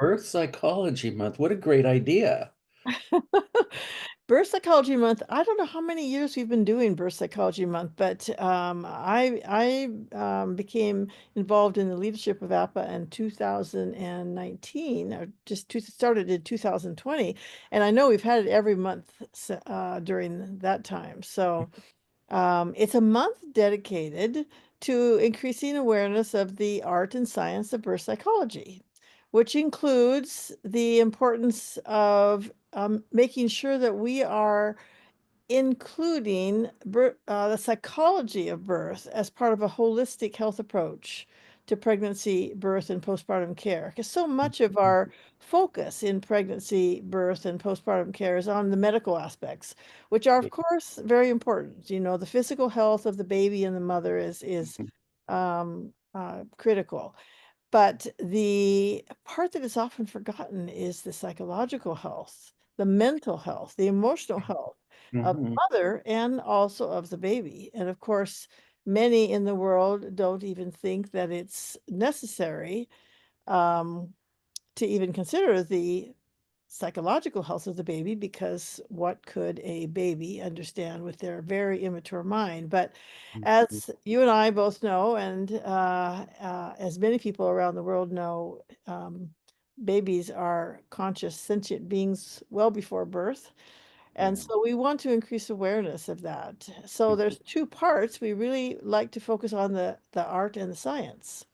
Earth Psychology Month. What a great idea. Birth Psychology Month. I don't know how many years we've been doing Birth Psychology Month, but I became involved in the leadership of APPA in 2019, or started in 2020, and I know we've had it every month during that time. So it's a month dedicated to increasing awareness of the art and science of birth psychology, which includes the importance of making sure that we are including the psychology of birth as part of a holistic health approach to pregnancy, birth, and postpartum care. Because so much of our focus in pregnancy, birth, and postpartum care is on the medical aspects, which are, of course, very important. You know, the physical health of the baby and the mother is critical. But the part that is often forgotten is the psychological health, the mental health, the emotional health of the Mhm. mother and also of the baby. And of course, many in the world don't even think that it's necessary um, to even consider the psychological health of the baby, because what could a baby understand with their very immature mind? But Mhm. as you and I both know, and as many people around the world know, babies are conscious, sentient beings well before birth. And Yeah. so we want to increase awareness of that. So there's two parts. We really like to focus on the art and the science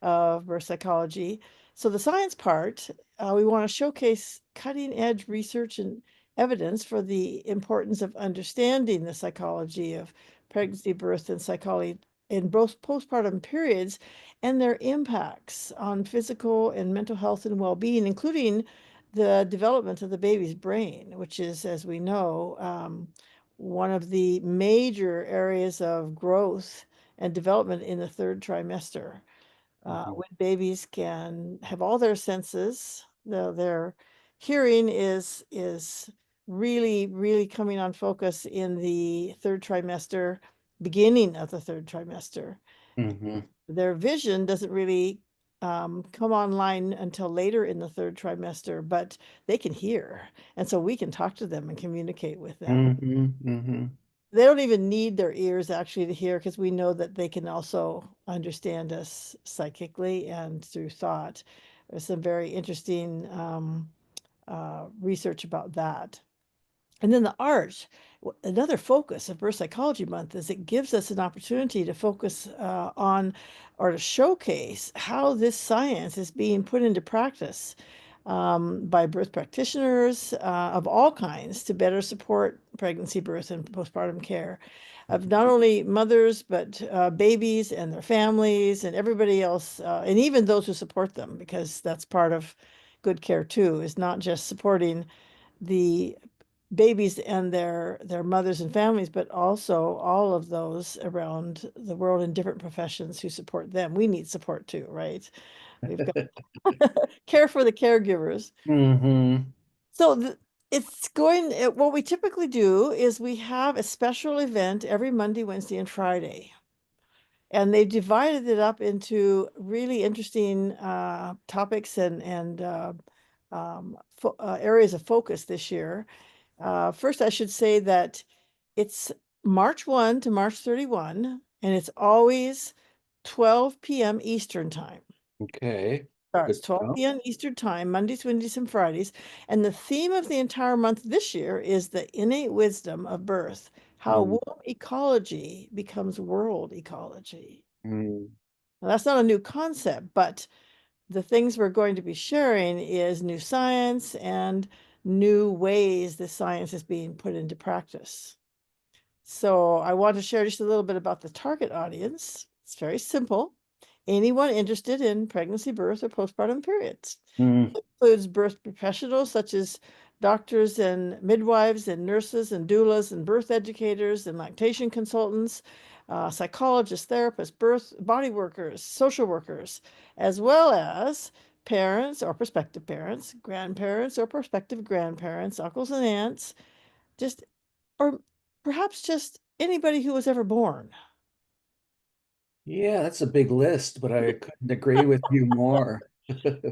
of birth psychology. So the science part, we want to showcase cutting edge research and evidence for the importance of understanding the psychology of pregnancy, birth, and psychology in both postpartum periods and their impacts on physical and mental health and well-being, including the development of the baby's brain, which is, as we know, one of the major areas of growth and development in the third trimester, Mhm. when babies can have all their senses. Their hearing is really coming on focus in the third trimester, beginning of the third trimester. Mhm. Their vision doesn't really come online until later in the third trimester, but they can hear, and so we can talk to them and communicate with them. Mhm. Mhm. They don't even need their ears actually to hear, because we know that they can also understand us psychically and through thought. There's some very interesting research about that. And then the art, another focus of Birth Psychology Month is it gives us an opportunity to focus on, or to showcase how this science is being put into practice by birth practitioners of all kinds to better support pregnancy, birth, and postpartum care of not only mothers, but babies and their families and everybody else, and even those who support them, because that's part of good care too, is not just supporting the babies and their mothers and families, but also all of those around the world in different professions who support them. We need support too, right? We've got care for the caregivers. Mhm. So what we typically do is we have a special event every Monday, Wednesday, and Friday. And they've divided it up into really interesting topics and areas of focus this year. First, I should say that it's March 1 to March 31, and it's always 12 p.m. Eastern time. Okay. Starts Good to 12 know. p.m. Eastern time, Mondays, Wednesdays, and Fridays. And the theme of the entire month this year is the innate wisdom of birth, how Mm. womb ecology becomes world ecology. Mm. Now, that's not a new concept, but the things we're going to be sharing is new science and new ways the science is being put into practice. So I want to share just a little bit about the target audience. It's very simple. Anyone interested in pregnancy, birth, or postpartum periods. Mm. Includes birth professionals such as doctors and midwives and nurses and doulas and birth educators and lactation consultants, psychologists, therapists, birth body workers, social workers, as well as parents or prospective parents, grandparents or prospective grandparents, uncles and aunts, just or perhaps just anybody who was ever born. Yeah, that's a big list, but I couldn't agree with you more.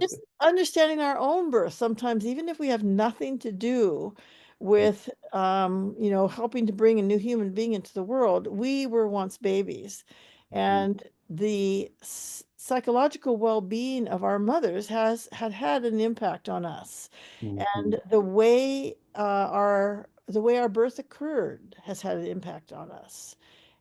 Just understanding our own birth sometimes, even if we have nothing to do with, helping to bring a new human being into the world, we were once babies. Mhm, And the psychological well-being of our mothers had an impact on us. mhm, And the way our birth occurred has had an impact on us.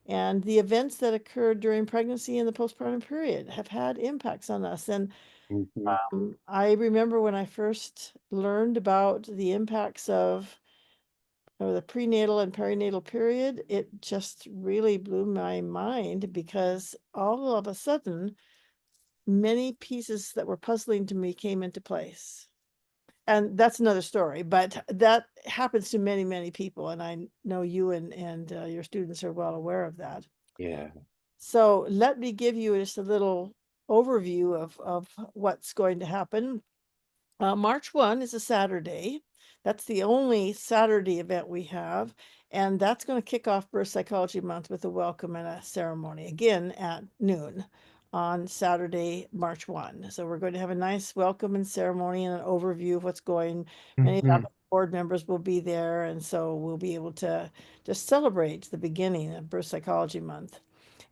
And the events that occurred during pregnancy and the postpartum period have had impacts on us. And mhm, I remember when I first learned about the impacts of the prenatal and perinatal period, it just really blew my mind because all of a sudden, many pieces that were puzzling to me came into place. And that's another story, but that happens to many, many people. And I know you and your students are well aware of that. yeah. So let me give you just a little overview of what's going to happen. March 1 is a Saturday. That's the only Saturday event we have. And that's going to kick off Birth Psychology Month with a welcome and a ceremony again at noon on Saturday, March 1. So we're going to have a nice welcome and ceremony and an overview of what's going. Many of Mhm, our board members will be there. And so we'll be able to just celebrate the beginning of Birth Psychology Month.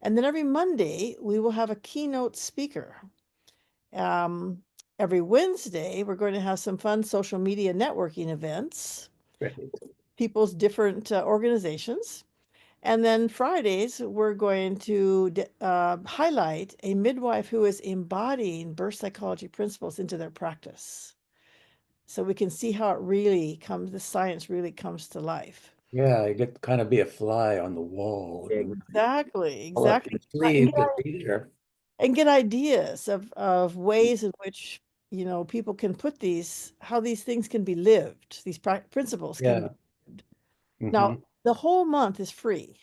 And then every Monday, we will have a keynote speaker. Um, every Wednesday, we're going to have some fun social media networking events, great. people's different organizations. And then Fridays, we're going to highlight a midwife who is embodying birth psychology principles into their practice. So we can see how it really comes, the science really comes to life. Yeah, I get to kind of be a fly on the wall and Exactly, pull up your exactly. sleeve to be there. And get ideas of ways in which people can put how these things can be lived, these principles can be Yeah. lived. Now Hmm. the whole month is free,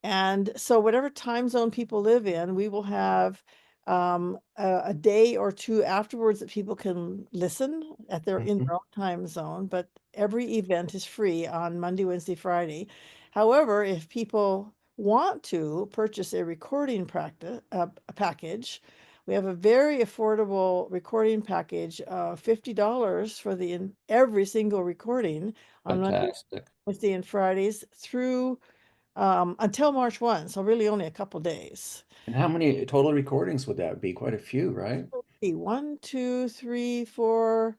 and so whatever time zone people live in, we will have a day or two afterwards that people can listen in Hmm. their own time zone. But every event is free on Monday, Wednesday, Friday. However, if people want to purchase a recording a package, we have a very affordable recording package of $50 for every single recording on Monday, Fantastic. Wednesday, and Fridays through until March 1, so really only a couple days. And how many total recordings would that be? Quite a few, right? Let's see, 1, 2, 3, 4,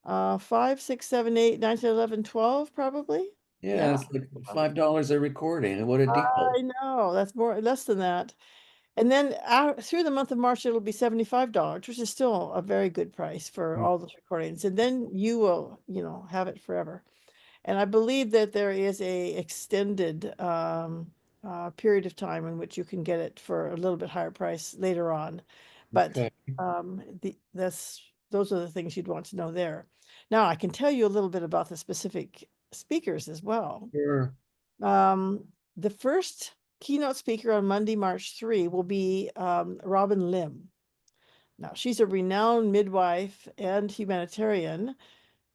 5, 6, 7, 8, 9, 10, 11, 12, probably. Yeah, Yeah, it's like $5 a recording. And what a deal. I know. That's less than that. And then through the month of March, it'll be $75, which is still a very good price for all those recordings. And then you will, have it forever. And I believe that there is a extended period of time in which you can get it for a little bit higher price later on. But Okay. those are the things you'd want to know there. Now, I can tell you a little bit about the specific speakers as well. Sure. The first keynote speaker on Monday, March 3 will be Robin Lim. Now, she's a renowned midwife and humanitarian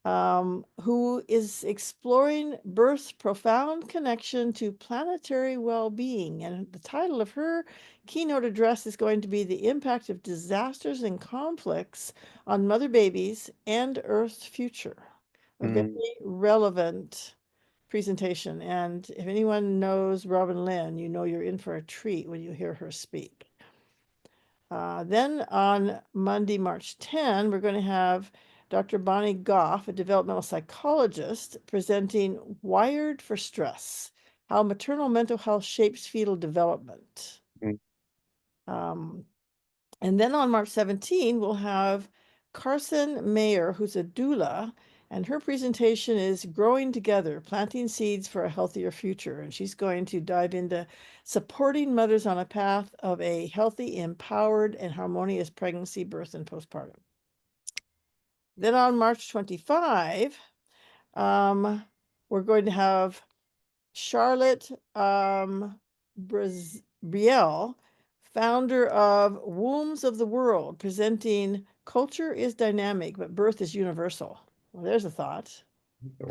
who is exploring birth's profound connection to planetary well-being. And the title of her keynote address is going to be The Impact of Disasters and Conflicts on Mother Babies and Earth's Future. A very Mm, relevant presentation. And if anyone knows Robin Lynn, you know you're in for a treat when you hear her speak. Then on Monday, March 10, we're going to have Dr. Bonnie Goff, a developmental psychologist, presenting Wired for Stress, How Maternal Mental Health Shapes Fetal Development. mm, Um, and then on March 17, we'll have Carson Mayer, who's a doula, and her presentation is Growing Together, Planting Seeds for a Healthier Future. And she's going to dive into supporting mothers on a path of a healthy, empowered, and harmonious pregnancy, birth, and postpartum. Then on March 25, we're going to have Charlotte Brielle, founder of Wombs of the World, presenting Culture is Dynamic, but Birth is Universal. Well, there's a thought.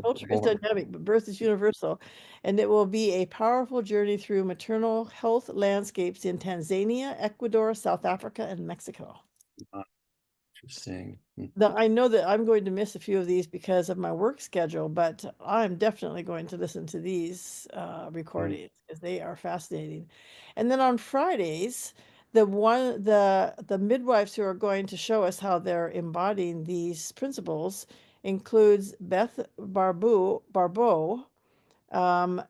Culture is Lord. dynamic, but birth is universal. And it will be a powerful journey through maternal health landscapes in Tanzania, Ecuador, South Africa, and Mexico. Interesting. I know that I'm going to miss a few of these because of my work schedule, but I'm definitely going to listen to these Mhm. recordings because they are fascinating. And then on Fridays, the midwives who are going to show us how they're embodying these principles includes Beth Barbeau, um,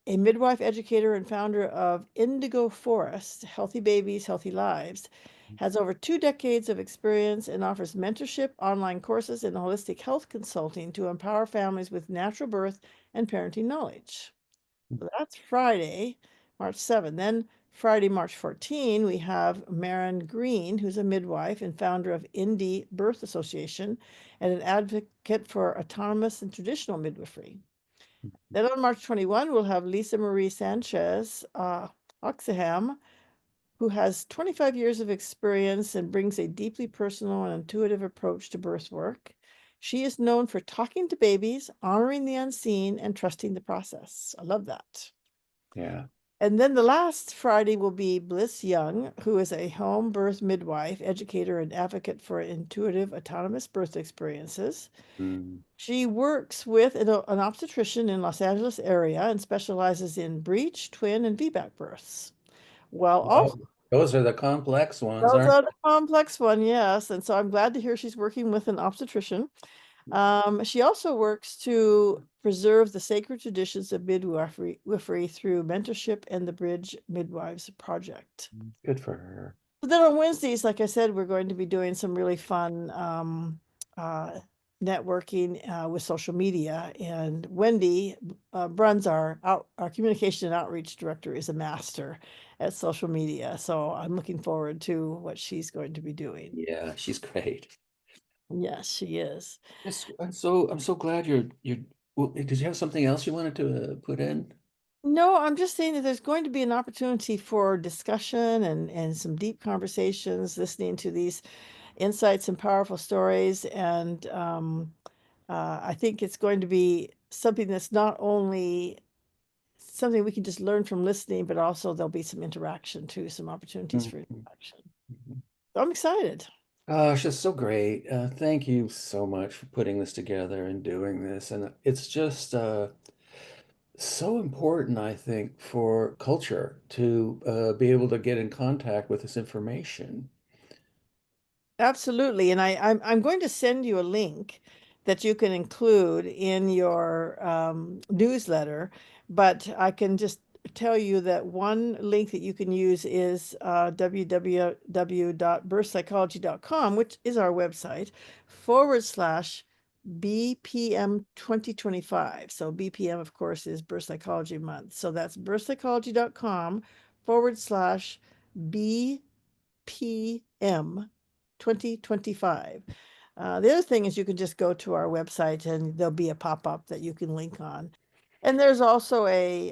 a midwife educator and founder of Indigo Forest, Healthy Babies, Healthy Lives, has over 2 decades of experience and offers mentorship, online courses, and holistic health consulting to empower families with natural birth and parenting knowledge. So that's Friday, March 7th. Then Friday, March 14, we have Maren Green, who's a midwife and founder of Indie Birth Association and an advocate for autonomous and traditional midwifery. Then on March 21, we'll have Lisa Marie Sanchez Oxenham, who has 25 years of experience and brings a deeply personal and intuitive approach to birth work. She is known for talking to babies, honoring the unseen, and trusting the process. I love that. Yeah. And then the last Friday will be Bliss Young, who is a home birth midwife, educator, and advocate for intuitive autonomous birth experiences. Mm. She works with an obstetrician in Los Angeles area and specializes in breech, twin, and VBAC births. Well, also, Oh, those are the complex ones, those aren't are the complex one, yes. And so I'm glad to hear she's working with an obstetrician. She also works to preserve the sacred traditions of midwifery through mentorship and the Bridge Midwives Project. they? Good for her. But then on Wednesdays, like I said, we're going to be doing some really fun uh, networking with social media. And Wendy Bruns, our communication and outreach director, is a master at social media. So I'm looking forward to what she's going to be doing. Yeah, she's great. Yes, she is. Yes, I'm so glad you're well, did you have something else you wanted to put in? No, I'm just saying that there's going to be an opportunity for discussion and some deep conversations, listening to these insights and powerful stories. And I think it's going to be something that's not only something we can just learn from listening, but also there'll be some interaction too, some opportunities for Mhm. interaction. Mhm. So I'm excited. Oh, it's just so great. Thank you so much for putting this together and doing this. And it's just so important, I think, for culture to be able to get in contact with this information. Absolutely. And I'm going to send you a link that you can include in your newsletter, but I can just tell you that one link that you can use is www.birthpsychology.com, which is our website, /BPM 2025. So BPM, of course, is Birth Psychology Month. So that's birthpsychology.com /BPM 2025. The other thing is you can just go to our website and there'll be a pop-up that you can link on. And there's also a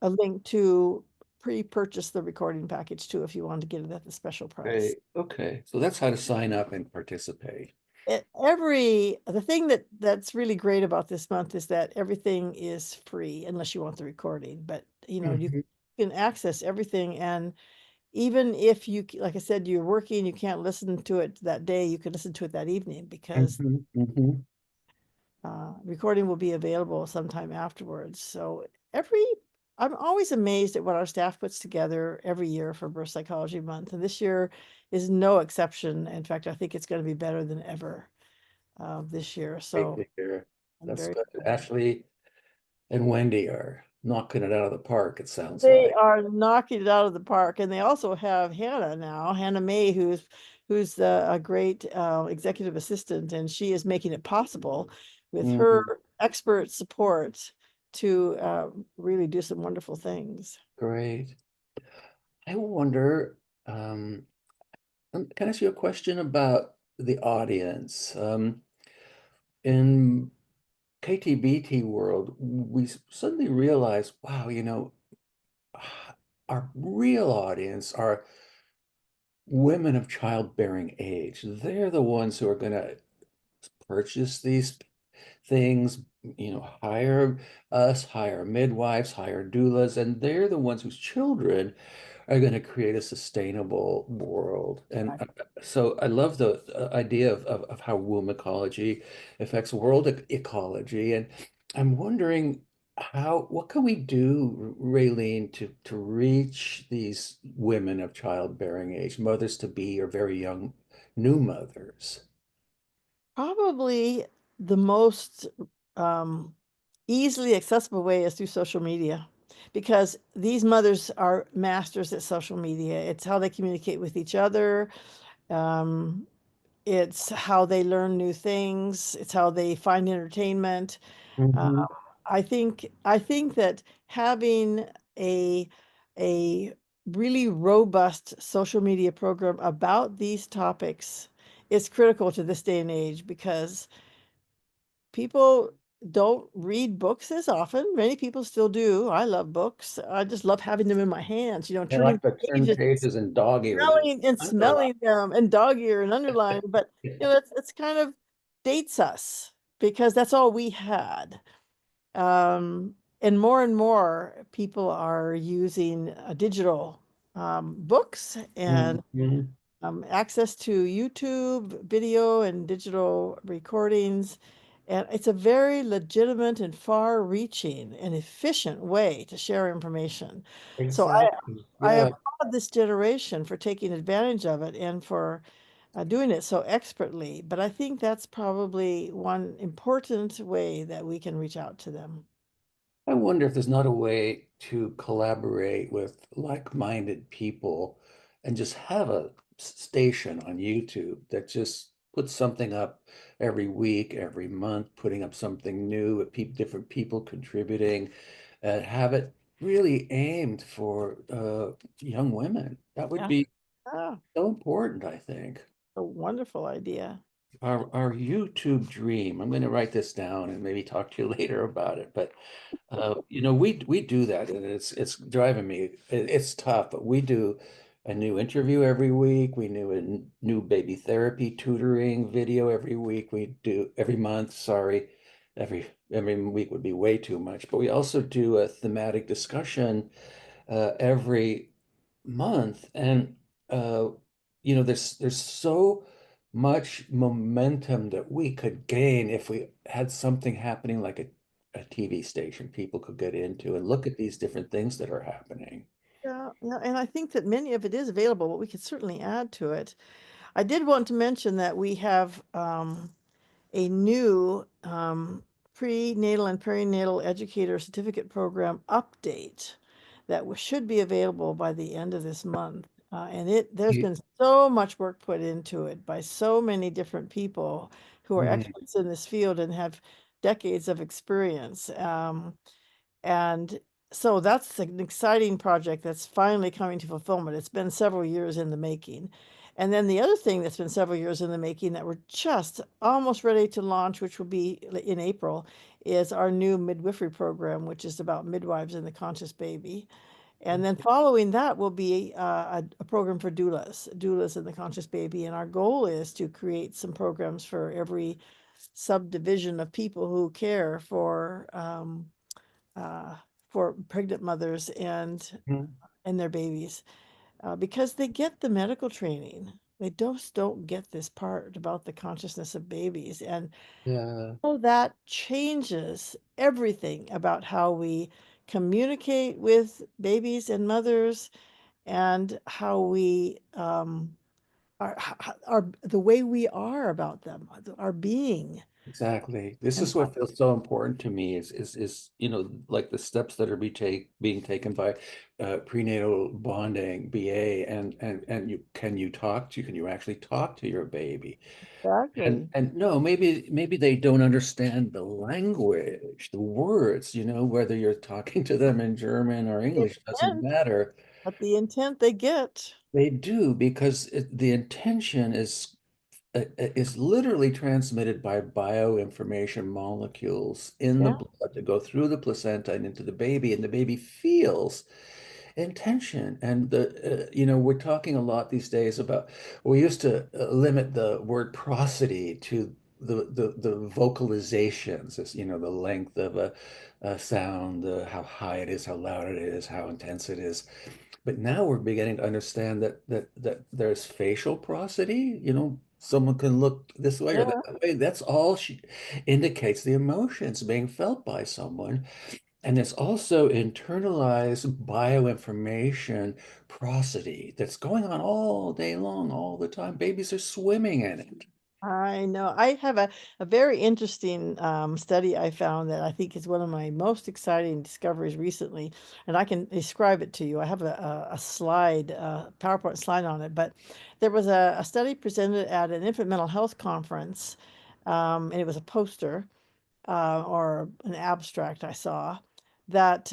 link to pre-purchase the recording package too if you want to get it at the special price. Great. Okay. So that's how to sign up and participate. The thing that's really great about this month is that everything is free unless you want the recording, but you Mhm. can access everything. And even if like I said, you're working, you can't listen to it that day, you can listen to it that evening because Mhm. Mhm. recording will be available sometime afterwards. So every I'm always amazed at what our staff puts together every year for Birth Psychology Month, and this year is no exception. In fact, I think it's going to be better than ever this year. Great So to hear. I'm That's very good. excited. Ashley and Wendy are knocking it out of the park, it sounds They like. are knocking it out of the park, and they also have Hannah now, Hannah May, who's a great executive assistant, and she is making it possible with her Mhm. expert support to really do some wonderful things. Great. I wonder, can I ask you a question about the audience? In KTBT world, we suddenly realize, wow, our real audience are women of childbearing age. They're the ones who are going to purchase these things, hire us, hire midwives, hire doulas, and they're the ones whose children are going to create a sustainable world. And so I love the idea of how womb ecology affects world ecology. And I'm wondering what can we do, Raylene, to reach these women of childbearing age, mothers to be or very young new mothers? Probably the most um, easily accessible way is through social media because these mothers are masters at social media. It's how they communicate with each other. Um, it's how they learn new things. It's how they find entertainment. Um, Hmm. I think that having a a really robust social media program about these topics is critical to this day and age because people don't read books as often. Many people still do. I love books. I just love having them in my hands, I turning like to turn pages, pages and dog ear them. smelling and Underline. smelling them and dog ear and underlining. But it's kind of dates us because that's all we had. And more people are using digital books and Mhm. access to YouTube video and digital recordings. And it's a very legitimate and far-reaching and efficient way to share information. So Exactly. I Yeah. applaud this generation for taking advantage of it and for doing it so expertly. But I think that's probably one important way that we can reach out to them. I wonder if there's not a way to collaborate with like-minded people and just have a station on YouTube that just puts something up every week, every month, putting up something new with different people contributing, and have it really aimed for young women. That would Yeah. be Ah, so important, I think. a wonderful idea. Our YouTube dream. I'm going to write this down and maybe talk to you later about it. But we do that, and it's driving me. It's tough, but we do a new interview every week. We do a new baby therapy tutoring video every week. We do every month. Sorry, every week would be way too much. But we also do a thematic discussion every month. And uh, there's so much momentum that we could gain if we had something happening like a TV station people could get into and look at these different things that are happening. Yeah, yeah, and I think that many of it is available, but we could certainly add to it. I did want to mention that we have a new prenatal and perinatal educator certificate program update that should be available by the end of this month. And there's You- been so much work put into it by so many different people who are mm, experts in this field and have decades of experience. And so that's an exciting project that's finally coming to fulfillment. It's been several years in the making. And then the other thing that's been several years in the making that we're just almost ready to launch, which will be in April, is our new midwifery program, which is about midwives and the conscious baby. And then following that will be a program for doulas and the conscious baby. And our goal is to create some programs for every subdivision of people who care uh, for pregnant mothers mm, and their babies because they get the medical training. They just don't get this part about the consciousness of babies. And yeah, so that changes everything about how we communicate with babies and mothers and how we are the way we are about them, our being. exactly. This And is what feels so important to me is like the steps that are being taken by prenatal bonding, BA, and can you actually talk to your baby? And exactly. and no, maybe they don't understand the language, the words, whether you're talking to them in German or English doesn't Intent, matter. but the intent they get. They do because the intention is literally transmitted by bioinformation molecules in the Yeah. blood to go through the placenta and into the baby, and the baby feels intention. And we're talking a lot these days about, we used to limit the word prosody to the vocalizations, the length of a sound, how high it is, how loud it is, how intense it is. But now we're beginning to understand that there's facial prosody. Someone can look this way or Yeah. that way. That's all she indicates the emotions being felt by someone. And there's also internalized bioinformation prosody that's going on all day long, all the time. Babies are swimming in it. I know. I have a very interesting study I found that I think is one of my most exciting discoveries recently, and I can describe it to you. I have a slide, PowerPoint slide on it, but there was a study presented at an infant mental health conference, and it was a poster or an abstract I saw that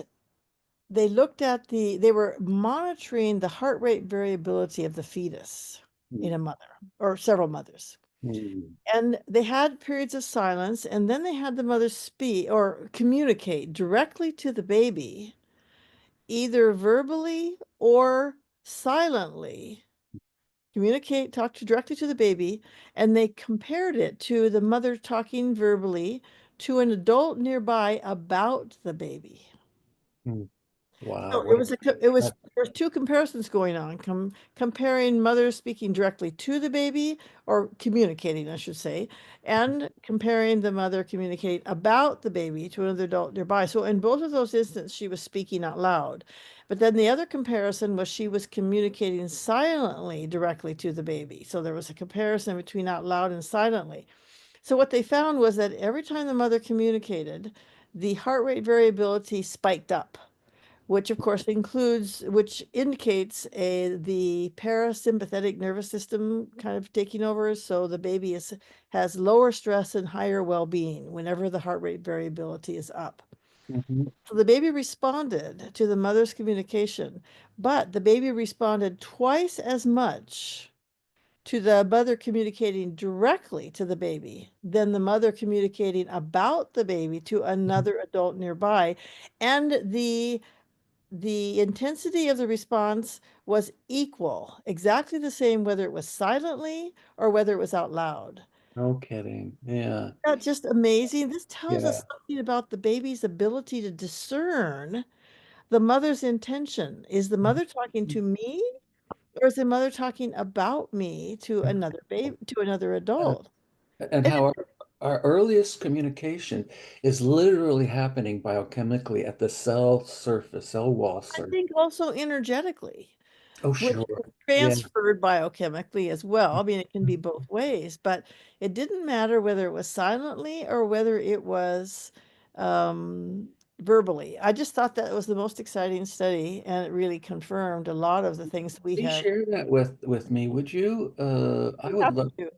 they were monitoring the heart rate variability of the fetus in a mother or several mothers. Mm, And they had periods of silence, and then they had the mother speak or communicate directly to the baby, either verbally or silently. Communicate, directly to the baby, and they compared it to the mother talking verbally to an adult nearby about the baby. mm. Wow, So it what was it was that, there's two comparisons going on, comparing mothers speaking directly to the baby or communicating, I should say, and comparing the mother communicating about the baby to another adult nearby. So in both of those instances, she was speaking out loud. But then the other comparison was she was communicating silently directly to the baby. So there was a comparison between out loud and silently. So what they found was that every time the mother communicated, the heart rate variability spiked up, which of course which indicates the parasympathetic nervous system kind of taking over. So the baby has lower stress and higher well-being whenever the heart rate variability is up. Mhm. So the baby responded to the mother's communication, but the baby responded twice as much to the mother communicating directly to the baby than the mother communicating about the baby to another adult nearby. And the intensity of the response was equal, exactly the same, whether it was silently or whether it was out loud. No kidding. Yeah. That's just amazing. This tells Yeah. us something about the baby's ability to discern the mother's intention. Is the mother talking to me, or is the mother talking about me to another baby, to another Yeah. adult? And And how our earliest communication is literally happening biochemically at the cell surface, cell wall I surface. think also energetically, Oh, which sure. is Yeah. transferred biochemically as well. I mean, it can be both ways, but it didn't matter whether it was silently or whether it was um, verbally. I just thought that was the most exciting study, and it really confirmed a lot of the things we Please have. share that with me, would you? I We would have love to.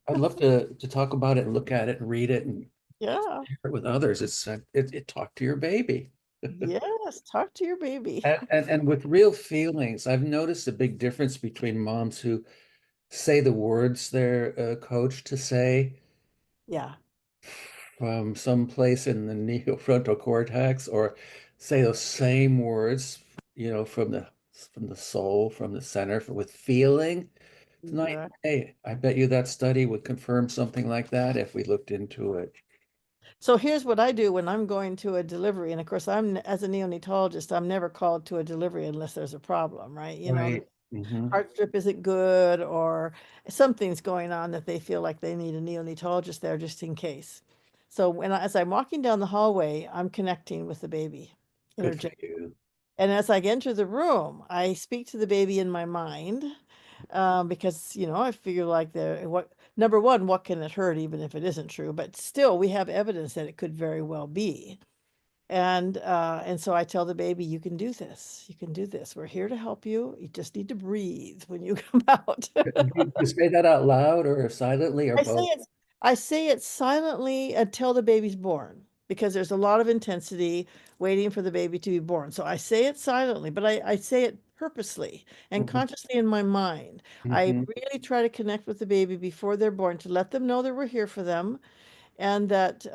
I'd love to talk about it and look at it and read it and Yeah. share it with others. It talk to your baby. Yes. Talk to your baby. And with real feelings, I've noticed a big difference between moms who say the words they're coached to say Yeah. from someplace in the neofrontal cortex, or say those same words, from the soul, from the center, with feeling. Tonight, Yeah. hey, I bet you that study would confirm something like that if we looked into it. So here's what I do when I'm going to a delivery. And of course, as a neonatologist, I'm never called to a delivery unless there's a problem, right? The Right. Hmm. heart strip isn't good or something's going on that they feel like they need a neonatologist there just in case. So as I'm walking down the hallway, I'm connecting with the baby Good for energetically. you. And as I enter the room, I speak to the baby in my mind, because I figure like what number one, what can it hurt, even if it isn't true? But still, we have evidence that it could very well be. And so I tell the baby, you can do this. You can do this. We're here to help you. You just need to breathe when you come out. You say that out loud or silently or I say both? it I say it silently until the baby's born because there's a lot of intensity waiting for the baby to be born. So I say it silently, but I say it purposely and Hmm. consciously in my mind. I Hmm. really try to connect with the baby before they're born to let them know that we're here for them and that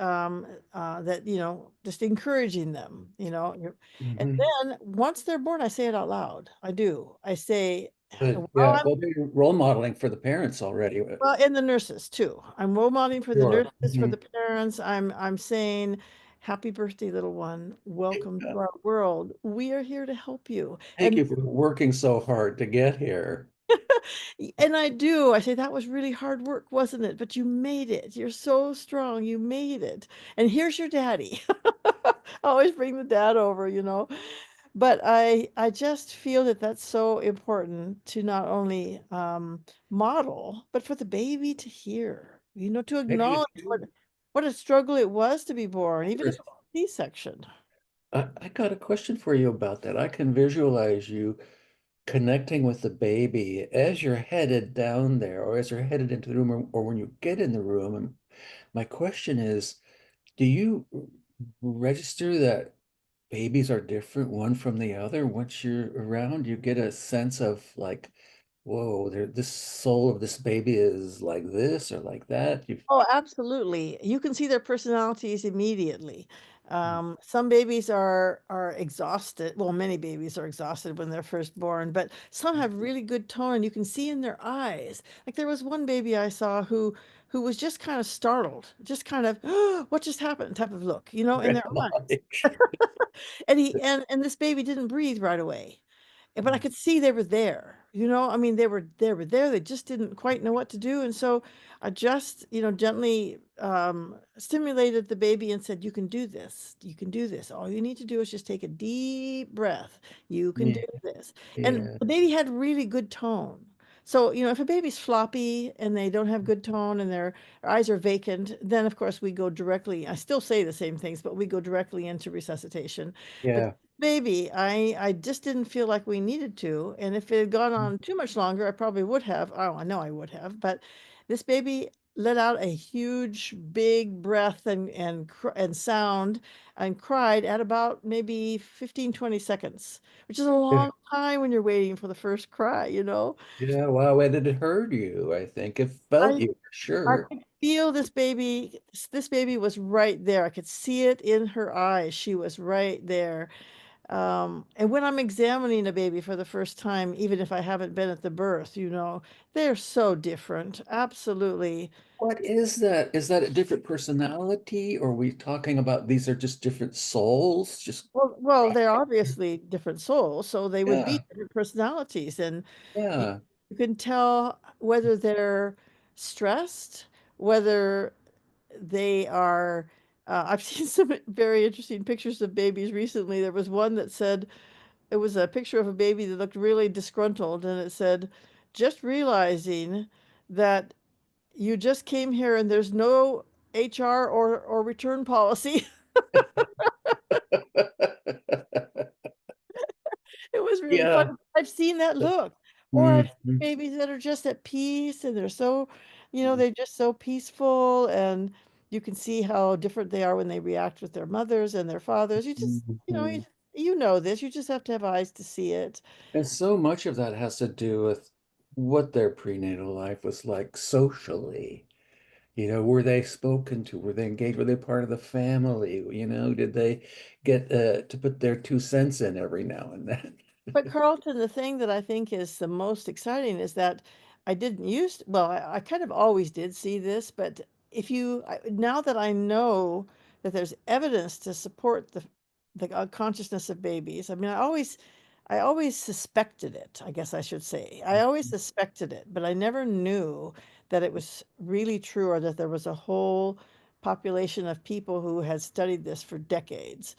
just encouraging them. And Hmm. then once they're born, I say it out loud. I do. I say, Good. While Yeah. Well, they're role modeling for the parents already. well, and the nurses too. I'm role modeling for the Sure. nurses, for the parents. I'm saying, happy birthday, little one. Welcome to our world. We are here to help you. Thank you for working so hard to get here. And I do. I say that was really hard work, wasn't it? But you made it. You're so strong. You made it. And here's your daddy. I always bring the dad over, you know. But I just feel that that's so important to not only model, but for the baby to hear, you know, to I do acknowledge too. what a struggle it was to be born, Of even if course. it was a C-section. I got a question for you about that. I can visualize you connecting with the baby as you're headed down there, or as you're headed into the room, or when you get in the room. And my question is, do you register that babies are different one from the other once you're around? You get a sense of like, whoa, this soul of this baby is like this or like that. You've Oh, absolutely. You can see their personalities immediately. Some babies are exhausted. Well, many babies are exhausted when they're first born, but some have really good tone, and you can see in their eyes. Like there was one baby I saw who was just kind of startled, just kind of, what just happened type of look, you know, in their eyes. like, And and this baby didn't breathe right away. But I could see they were there. You know, I mean, they were there. They just didn't quite know what to do. And so I just, you know, gently stimulated the baby and said, "You can do this. You can do this. All you need to do is just take a deep breath. You can do yeah, this." And yeah, the baby had really good tone. So, you know, if a baby's floppy and they don't have good tone and their eyes are vacant, then of course we go directly. I still say the same things, but we go directly into resuscitation. But yeah. baby, I just didn't feel like we needed to, and if it had gone on too much longer, I probably would have. Oh, I know I would have, but this baby let out a huge, big breath and sound and cried at about maybe 15, 20 seconds, which is a Yeah. long time when you're waiting for the first cry, you know? Yeah, wow, and it hurt you, I think. It felt I you, for I sure. could feel this baby. This baby was right there. I could see it in her eyes. She was right there. And when I'm examining a baby for the first time, even if I haven't been at the birth, you know, they're so different. Absolutely. What is that? Is that a different personality, or are we talking about these are just different souls? Just Well, they're obviously different souls, so they would be yeah, different personalities. And you, yeah. you can tell whether they're stressed, whether they are. I've seen some very interesting pictures of babies recently. There was one that said, it was a picture of a baby that looked really disgruntled, and it said, just realizing that you just came here and there's no HR or return policy. It was really fun. Yeah. I've seen that look. Or I've seen Mhm. babies that are just at peace and they're so, you know, they're just so peaceful, and you can see how different they are when they react with their mothers and their fathers. You just, you know, Mhm. you know this. You just have to have eyes to see it. And so much of that has to do with what their prenatal life was like socially. Were they spoken to? Were they engaged? Were they part of the family? Did they get to put their 2 cents in every now and then? But Carlton, the thing that I think is the most exciting is that I didn't use, well, I kind of always did see this, but now that I know that there's evidence to support the consciousness of babies, I mean, I always suspected it, I guess I should say. I always suspected it, but I never knew that it was really true, or that there was a whole population of people who had studied this for decades.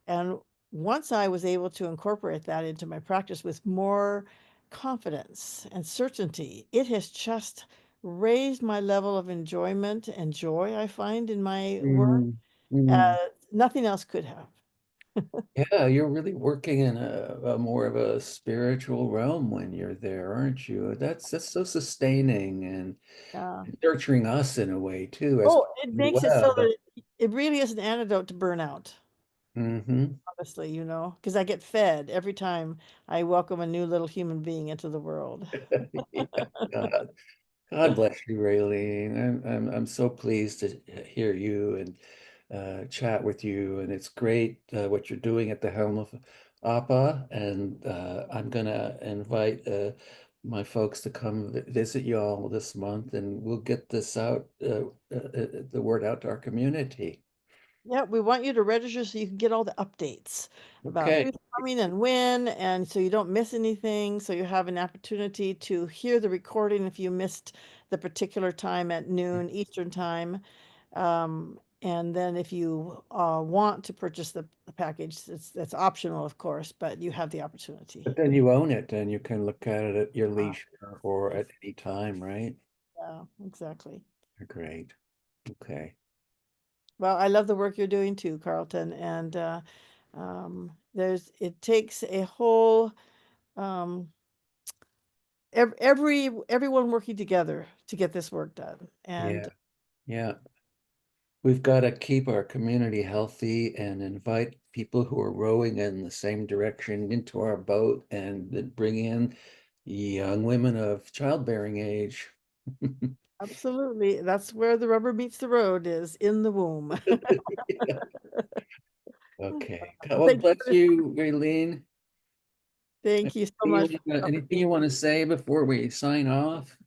And once I was able to incorporate that into my practice with more confidence and certainty, it has just raised my level of enjoyment and joy I find in my work. Mm, mm. Nothing else could have. Yeah, you're really working in a more of a spiritual realm when you're there, aren't you? That's so sustaining and Yeah. nurturing us in a way too, as Oh, it makes it so well. that it really is an antidote to burnout, Hmm. honestly, you know, because I get fed every time I welcome a new little human being into the world. Yeah, God bless you, Raylene. I'm so pleased to hear you and chat with you, and it's great what you're doing at the helm of APPA. And I'm gonna invite my folks to come visit you all this month, and we'll get this out, the word out to our community. Yeah, we want you to register so you can get all the updates about Okay. who's coming and when, and so you don't miss anything. So you have an opportunity to hear the recording if you missed the particular time at noon Eastern time. And then if you want to purchase the package, that's optional, of course, but you have the opportunity. But then you own it and you can look at it at your Uh, leisure or at any time, right? yeah, exactly. Great. Okay. Well, I love the work you're doing too, Carlton, and it takes a whole um, everyone working together to get this work done. And Yeah. Yeah. We've got to keep our community healthy and invite people who are rowing in the same direction into our boat and then bring in young women of childbearing age. absolutely, that's where the rubber meets the road is in the womb. Okay. Well, God thank you bless you, Raylene. thank you so much for the Anything you want opportunity. to say before we sign off?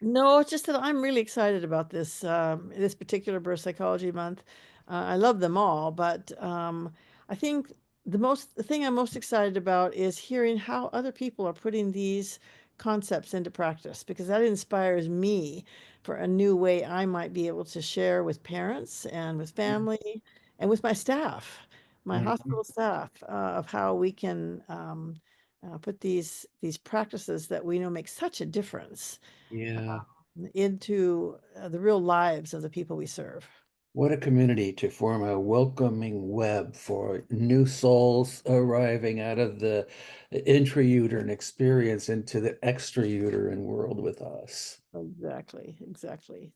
No, it's just that I'm really excited about this particular birth psychology month. I love them all, but I think the thing I'm most excited about is hearing how other people are putting these concepts into practice because that inspires me for a new way I might be able to share with parents and with family and with my staff, my Mhm. hospital staff, of how we can put these practices that we know make such a difference Yeah. into the real lives of the people we serve. What a community to form a welcoming web for new souls arriving out of the intrauterine experience into the extrauterine world with us. Exactly, exactly.